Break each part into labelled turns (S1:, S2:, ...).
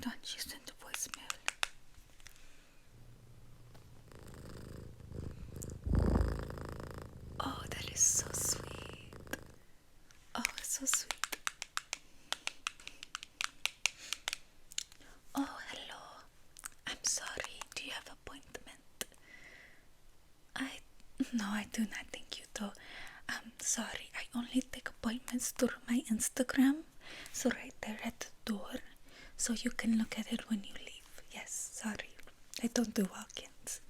S1: Hold on, she sent a voicemail. Oh, that is so sweet. Oh, it's so sweet. Oh, hello. I'm sorry. Do you have appointment? No, I do not think you do. I'm sorry. I only take appointments through my Instagram. So right there at the door. So you can look at it when you leave. Yes, sorry. I don't do walk-ins.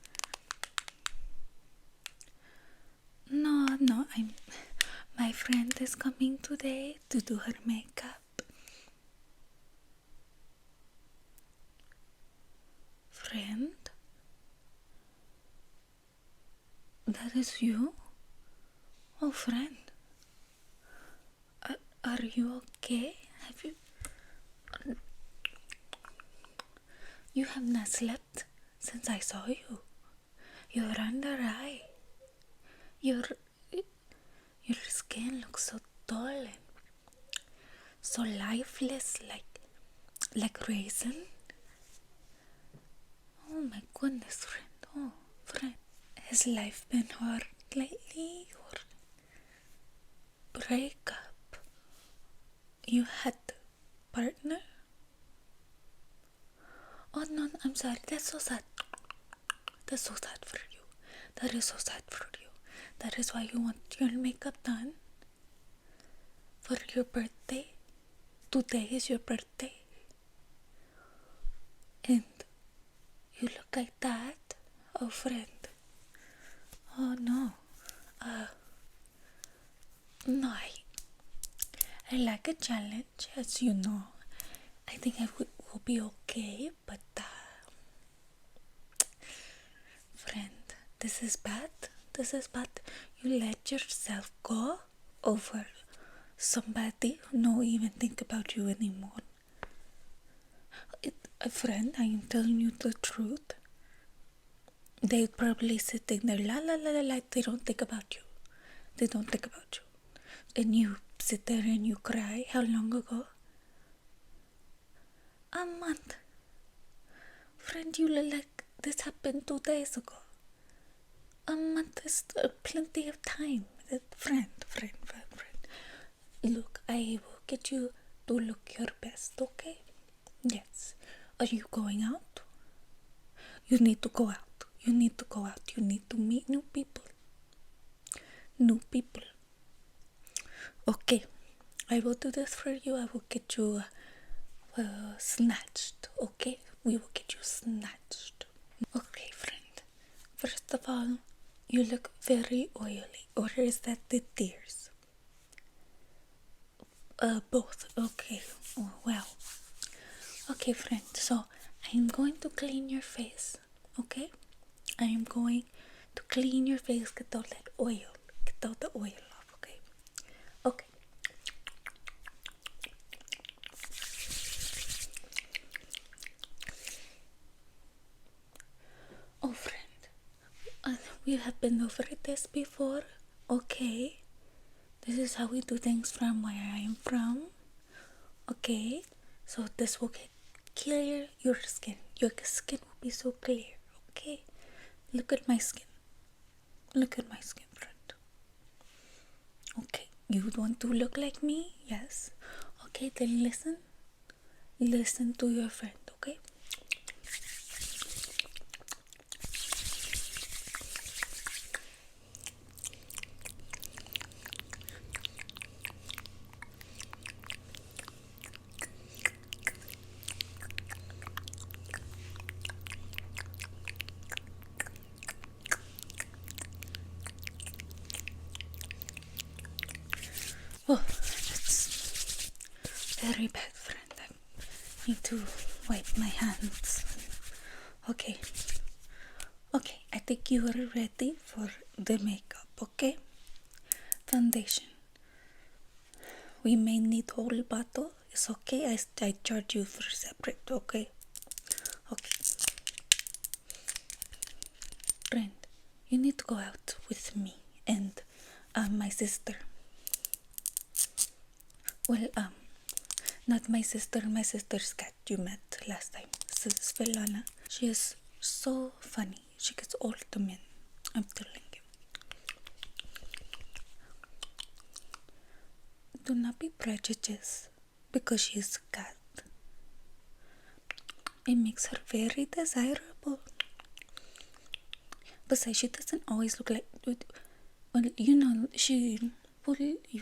S1: No, my friend is coming today to do her makeup. Friend? That is you? Oh, friend. Are you okay? You have not slept since I saw you. You're under eye. Your skin looks so dull and so lifeless, like raisin. Oh my goodness, friend. Oh, friend. Has life been hard lately? Or breakup? You had a partner? Oh no, I'm sorry. That's so sad. That's so sad for you. That is so sad for you. That is why you want your makeup done? For your birthday? Today is your birthday. And you look like that? Oh, friend. Oh, no. No, I like a challenge, as you know. I think I will be okay, but friend, this is bad. This is bad. You let yourself go over somebody who don't even think about you anymore. Friend, I am telling you the truth. They probably sitting there, la la la la la. They don't think about you. They don't think about you. And you sit there and you cry. How long ago? A month. Friend, you look like this happened 2 days ago. A month is plenty of time. Friend. Look, I will get you to look your best, okay? Yes. Are you going out? You need to go out. You need to go out. You need to meet new people. New people. Okay. I will do this for you. I will get you snatched, okay? We will get you snatched. Okay, friend. First of all, you look very oily. Or is that the tears? Both. Okay. Oh, well. Okay, friend. So, I am going to clean your face, okay? I am going to clean your face, get all that oil. Get all the oil off, okay? Okay. Oh, friend, we have been over this before, okay? This is how we do things from where I am from, okay? So this will clear your skin. Your skin will be so clear, okay? Look at my skin. Look at my skin, friend. Okay, you want to look like me? Yes. Okay, then listen. Listen to your friend, okay? Oh, that's very bad, friend. I need to wipe my hands. Okay. Okay, I think you are ready for the makeup, okay? Foundation. We may need whole bottle. It's okay. I charge you for separate, okay? Okay. Friend, you need to go out with me and my sister. Well, Not my sister, my sister's cat you met last time. Sis Villana. She is so funny. She gets all the men. I'm telling you. Do not be prejudiced because she is a cat. It makes her very desirable. Besides, she doesn't always look like. Well, you know,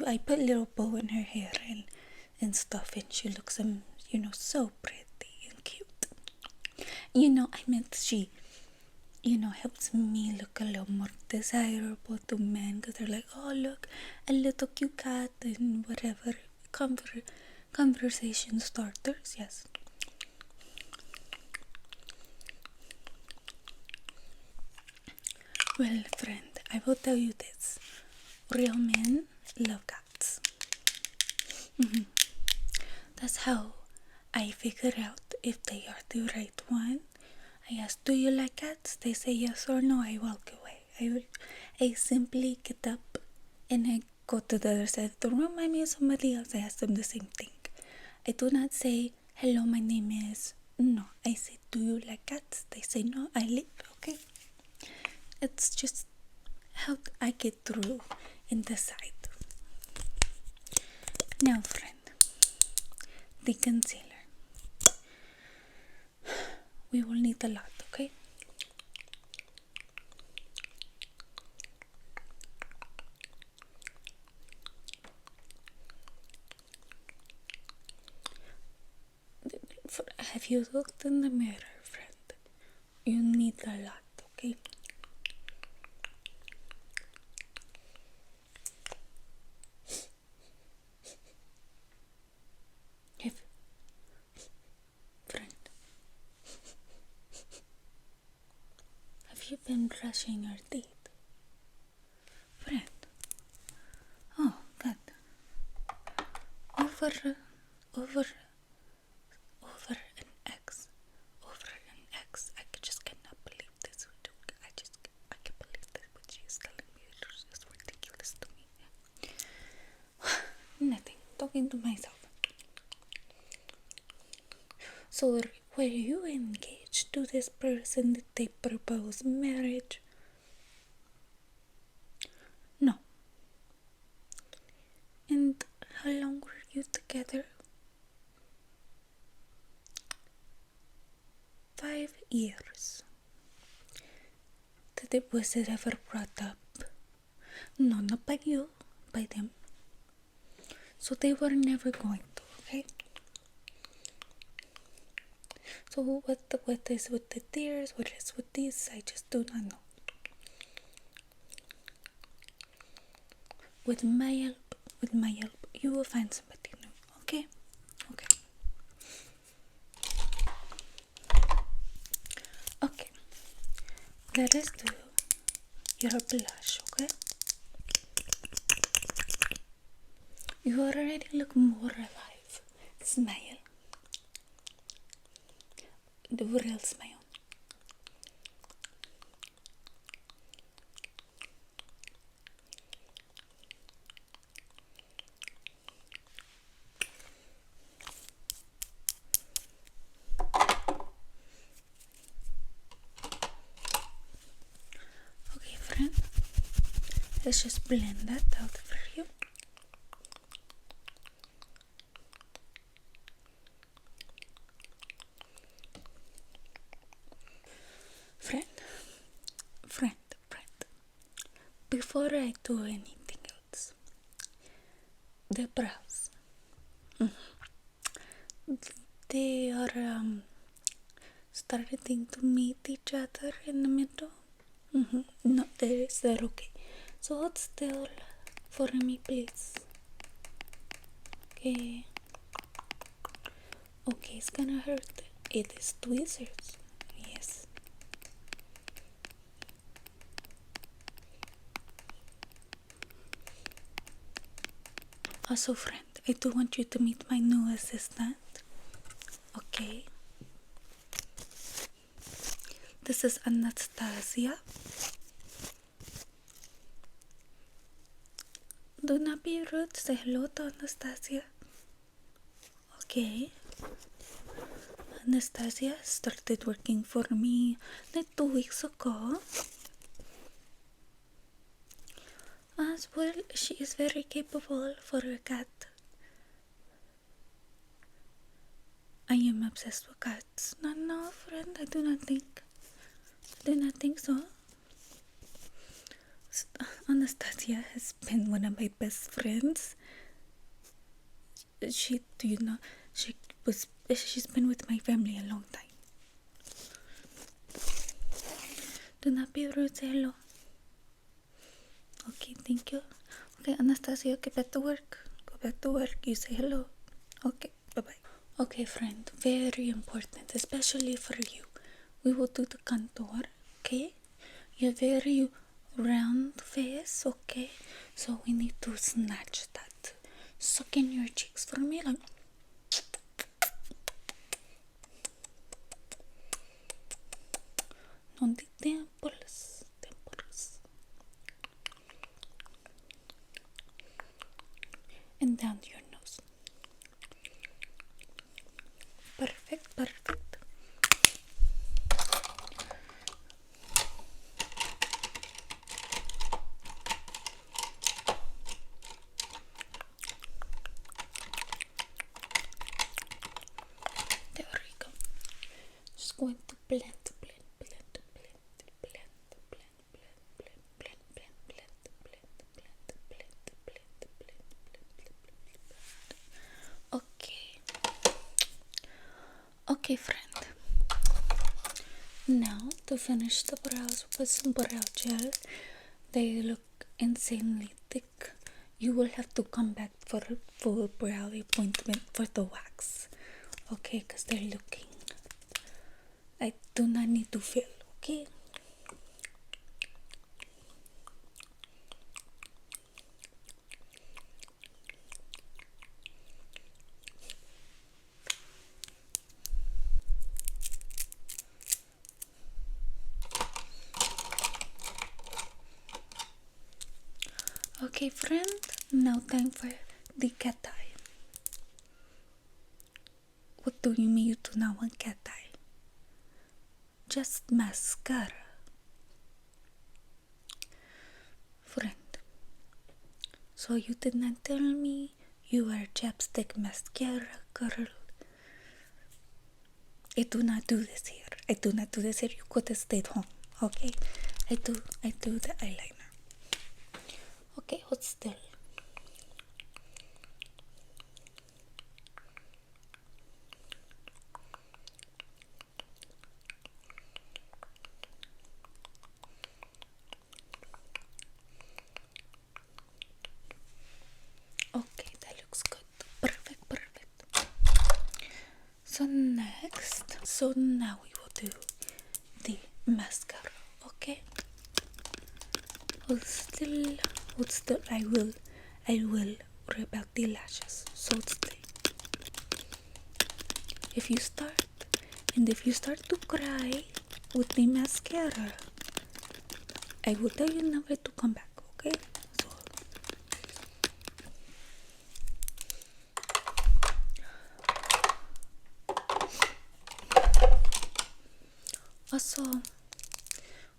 S1: I put a little bow in her hair and stuff, and she looks, so pretty and cute. I meant she, helps me look a little more desirable to men because they're like, oh, look, a little cute cat and whatever. Conversation starters, yes. Well, friend, I will tell you this. Real men love cats. That's how I figure out if they are the right one. I ask, do you like cats? They say yes or no. I walk away. I simply get up and I go to the other side of the room. I meet somebody else. I ask them the same thing. I do not say, hello, my name is. No, I say, do you like cats? They say no. I leave. Okay. It's just how I get through and decide. Now, friend, the concealer. We will need a lot, okay? Have you looked in the mirror, friend? You need a lot, okay? Have you been brushing your teeth? Friend. Oh, God. Over an X. I just cannot believe this. I can't believe this. What she is telling me is just ridiculous to me. Nothing. Talking to myself. So, were you engaged to this person? Did they propose marriage? No. And how long were you together? 5 years. Was it ever brought up? No, not by you, by them. So they were never going to, okay? So what is with the tears? What is with this? I just do not know. With my help, you will find somebody new, okay? Okay. Let us do your blush, okay? You already look more alive. Smile. The real smile. Okay, friend. Let's just blend that out for you. Friend. Before I do anything else, the brows. They are starting to meet each other in the middle. No, they're okay. So hold still for me, please. Okay. Okay, it's gonna hurt. It is tweezers. Yes. Also, friend, I do want you to meet my new assistant. Okay. This is Anastasia. Do not be rude. Say hello to Anastasia. Okay. Anastasia started working for me like 2 weeks ago. As well, she is very capable for a cat. I am obsessed with cats. No, friend, I do not think so. Anastasia has been one of my best friends. She's been with my family a long time. Do not be rude, say hello. Okay, thank you. Okay, Anastasia, get back to work. Go back to work. You say hello. Okay, bye-bye. Okay, friend, very important, especially for you. We will do the contour, okay? You're very round face, okay? So we need to snatch that. Suck in your cheeks for me, like. On the temples. And down your nose. Perfect. There we go. Just going to blend. Okay, friend. Now to finish the brows with some brow gel. They look insanely thick. You will have to come back for a full brow appointment for the wax. Okay, because they're looking. I do not need to fill, okay? Okay, friend, now time for the cat eye. What do you mean you do not want cat eye? Just mascara. Friend, so you did not tell me you are chapstick mascara girl. I do not do this here. You could have stayed home, okay? I do the eyeliner. Okay, hold still. Okay, that looks good. Perfect. So now we will do the mascara, okay? Hold still. I will rip out the lashes. So stay. If you start to cry with the mascara, I will tell you never to come back, okay? Also,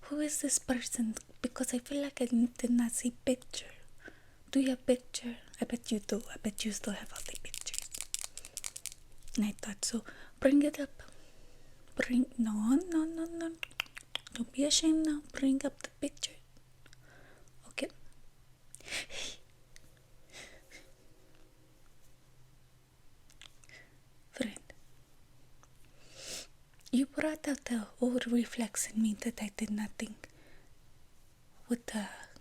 S1: who is this person? Because I feel like I did not see picture. Do you have picture? I bet you do. I bet you still have all the pictures. And I thought so. Bring it up. No. Don't be ashamed now. Bring up the picture. Okay. Friend, you brought out the old reflex in me that I did not think would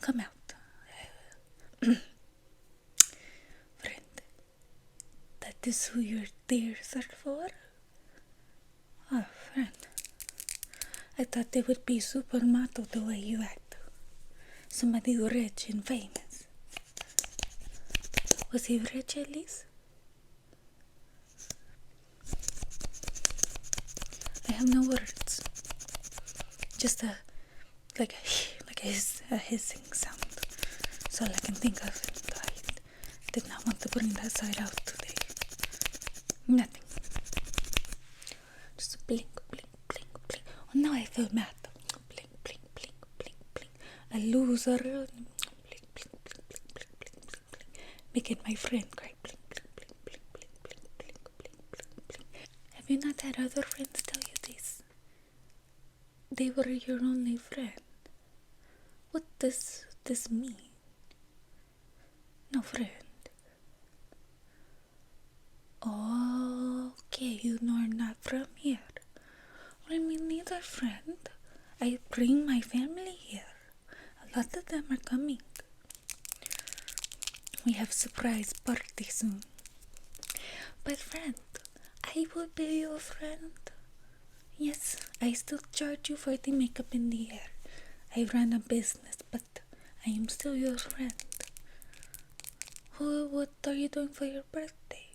S1: come out. Friend, that is who your tears are for? Oh, friend, I thought they would be supermodel the way you act. Somebody rich and famous. Was he rich at least? I have no words. Just a hissing sound. That's all I can think of. I did not want to bring that side out today. Nothing. Just blink, blink, blink, blink. Oh, now I feel mad. Blink, blink, blink, blink, blink. A loser. Blink, blink, blink, blink, blink, blink, blink. Making my friend cry. Blink, blink, blink, blink, blink, blink, blink, blink, blink, blink. Have you not had other friends tell you this? They were your only friend. What does this mean? No friend. Okay, you are not from here. Well, me neither, friend. I bring my family here. A lot of them are coming. We have surprise party soon. But friend, I will be your friend. Yes, I still charge you for the makeup in the hair. I run a business, but I am still your friend. What are you doing for your birthday?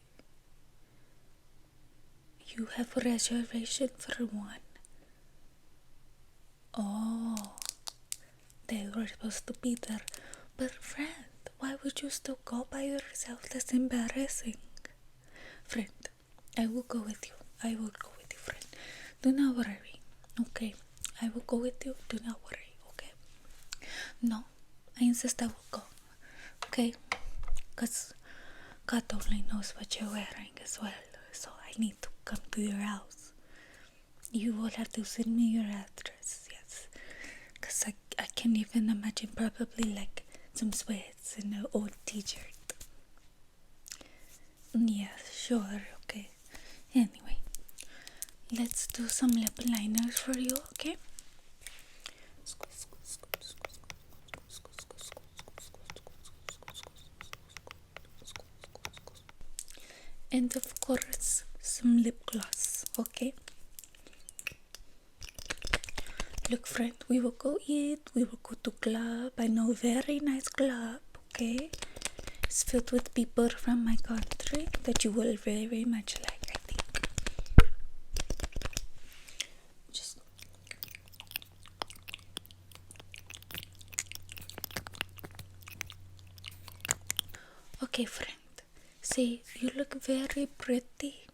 S1: You have a reservation for one. Oh, they were supposed to be there. But friend, why would you still go by yourself? That's embarrassing. Friend, I will go with you. I will go with you, friend. Do not worry. Okay, I will go with you. Do not worry. Okay. No, I insist I will go. Okay, because God only knows what you're wearing as well. So I need to come to your house. You will have to send me your address, yes. Because I can't even imagine, probably like some sweats and an old t-shirt. Yeah, sure, okay. Anyway, let's do some lip liners for you, okay? And of course, some lip gloss, okay? Look, friend, we will go eat, we will go to club. I know a very nice club, okay? It's filled with people from my country that you will very much like, I think. Just okay, friend. See, you look very pretty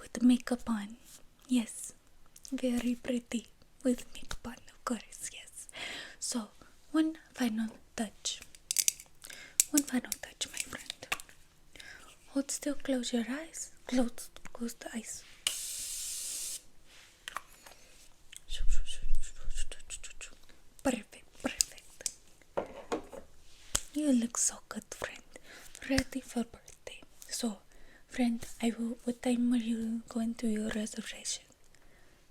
S1: with makeup on. Yes, very pretty with makeup on, of course, yes. So, one final touch. One final touch, my friend. Hold still, close your eyes. Close the eyes. Perfect, perfect. You look so good, friend. Ready for birthday. So, friend, what time are you going to your reservation?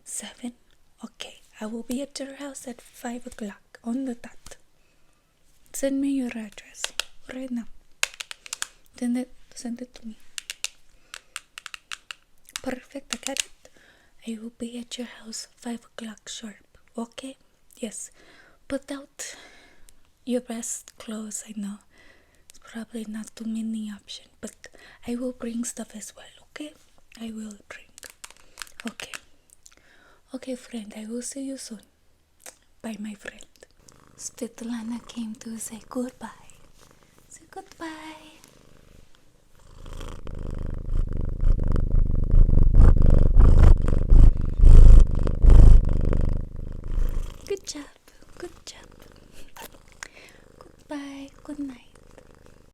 S1: 7? Okay, I will be at your house at 5 o'clock on the dot. Send me your address right now. Send it to me. Perfect, I got it. I will be at your house 5 o'clock sharp. Okay? Yes. Put out your best clothes, I know. It's probably not too many options, but I will bring stuff as well, okay? I will bring. Okay. Okay, friend, I will see you soon. Bye, my friend. Svetlana came to say goodbye. Say goodbye. Good job. Good job. Goodbye. Good night.